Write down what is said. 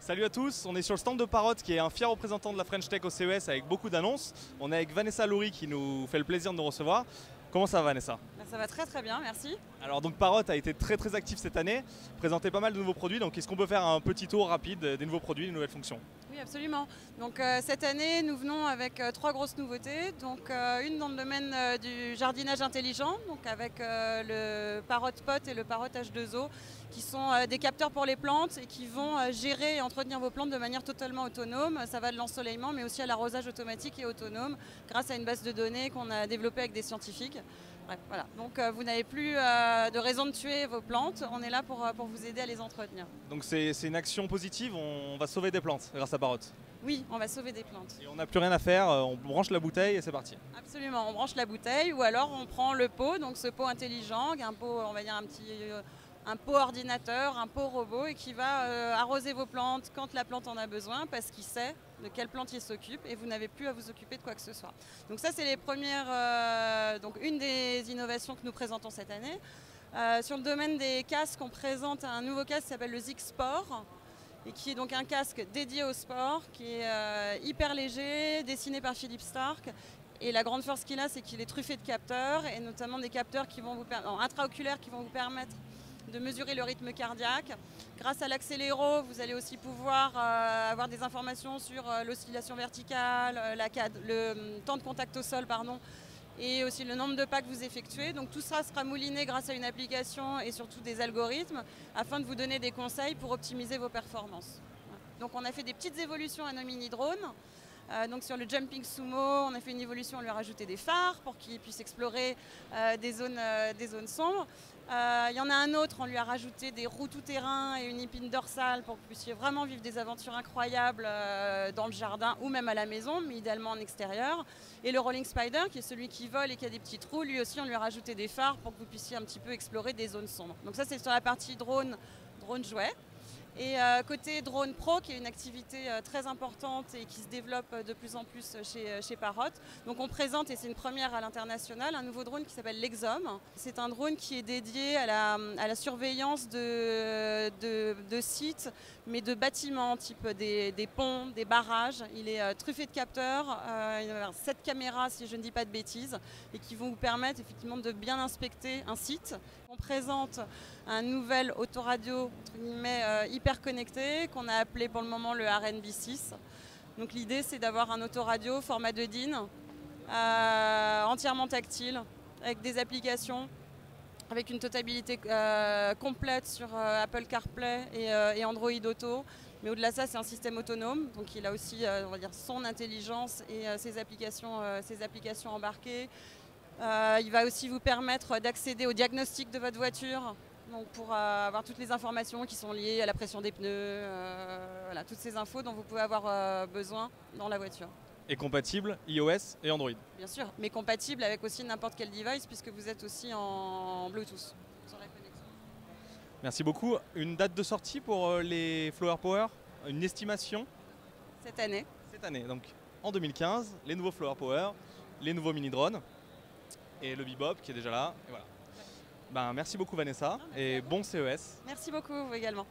Salut à tous, on est sur le stand de Parrot qui est un fier représentant de la French Tech au CES avec beaucoup d'annonces. On est avec Vanessa Loury qui nous fait le plaisir de nous recevoir. Comment ça va Vanessa? Ça va très bien, merci. Alors donc Parrot a été très actif cette année, présenté pas mal de nouveaux produits, donc est-ce qu'on peut faire un petit tour rapide des nouveaux produits, des nouvelles fonctions? Oui, absolument. Donc cette année, nous venons avec trois grosses nouveautés. Donc une dans le domaine du jardinage intelligent, donc avec le Parrot Pot et le Parrot H2O, qui sont des capteurs pour les plantes et qui vont gérer et entretenir vos plantes de manière totalement autonome. Ça va de l'ensoleillement, mais aussi à l'arrosage automatique et autonome, grâce à une base de données qu'on a développée avec des scientifiques. Bref, voilà. Donc vous n'avez plus de raison de tuer vos plantes. On est là pour vous aider à les entretenir. Donc c'est une action positive, on va sauver des plantes grâce à Parrot. Oui, on va sauver des plantes. Et on n'a plus rien à faire, on branche la bouteille et c'est parti. Absolument, on branche la bouteille ou alors on prend le pot, donc ce pot intelligent, un pot, on va dire un pot ordinateur, un pot robot et qui va arroser vos plantes quand la plante en a besoin parce qu'il sait de quelle plante il s'occupe et vous n'avez plus à vous occuper de quoi que ce soit. Donc ça c'est les premières, donc une des innovations que nous présentons cette année. Sur le domaine des casques, on présente un nouveau casque qui s'appelle le Zig Sport et qui est donc un casque dédié au sport, qui est hyper léger, dessiné par Philippe Stark. Et la grande force qu'il a, c'est qu'il est truffé de capteurs, et notamment des capteurs qui vont intraoculaires qui vont vous permettre de mesurer le rythme cardiaque. Grâce à l'accéléro, vous allez aussi pouvoir avoir des informations sur l'oscillation verticale, le temps de contact au sol, et aussi le nombre de pas que vous effectuez. Donc tout ça sera mouliné grâce à une application et surtout des algorithmes afin de vous donner des conseils pour optimiser vos performances. Donc on a fait des petites évolutions à nos mini-drones. Donc sur le Jumping Sumo, on a fait une évolution, on lui a rajouté des phares pour qu'il puisse explorer des zones sombres. Il y en a un autre, on lui a rajouté des roues tout-terrain et une épine dorsale pour que vous puissiez vraiment vivre des aventures incroyables dans le jardin ou même à la maison, mais idéalement en extérieur. Et le Rolling Spider, qui est celui qui vole et qui a des petits trous, lui aussi on lui a rajouté des phares pour que vous puissiez un petit peu explorer des zones sombres. Donc ça c'est sur la partie drone jouet. Et côté Drone Pro, qui est une activité très importante et qui se développe de plus en plus chez Parrot. Donc on présente, et c'est une première à l'international, un nouveau drone qui s'appelle l'Exom. C'est un drone qui est dédié à la surveillance de sites, mais de bâtiments, type des ponts, des barrages. Il est truffé de capteurs, il va y avoir 7 caméras si je ne dis pas de bêtises, et qui vont vous permettre effectivement de bien inspecter un site. On présente un nouvel autoradio entre guillemets, hyper connecté qu'on a appelé pour le moment le RNB6. Donc l'idée c'est d'avoir un autoradio format 2 DIN entièrement tactile avec des applications, avec une totalité complète sur Apple CarPlay et Android Auto. Mais au-delà de ça, c'est un système autonome, donc il a aussi on va dire, son intelligence et ses applications embarquées. Il va aussi vous permettre d'accéder au diagnostic de votre voiture, donc pour avoir toutes les informations qui sont liées à la pression des pneus, voilà, toutes ces infos dont vous pouvez avoir besoin dans la voiture. Et compatible iOS et Android. Bien sûr, mais compatible avec aussi n'importe quel device puisque vous êtes aussi en Bluetooth sur la connexion. Merci beaucoup. Une date de sortie pour les Flower Power? Une estimation? Cette année. Cette année, donc en 2015, les nouveaux Flower Power, les nouveaux mini-drones et le Bebop qui est déjà là. Et voilà. Ben, merci beaucoup Vanessa et bon CES. Merci beaucoup, vous également.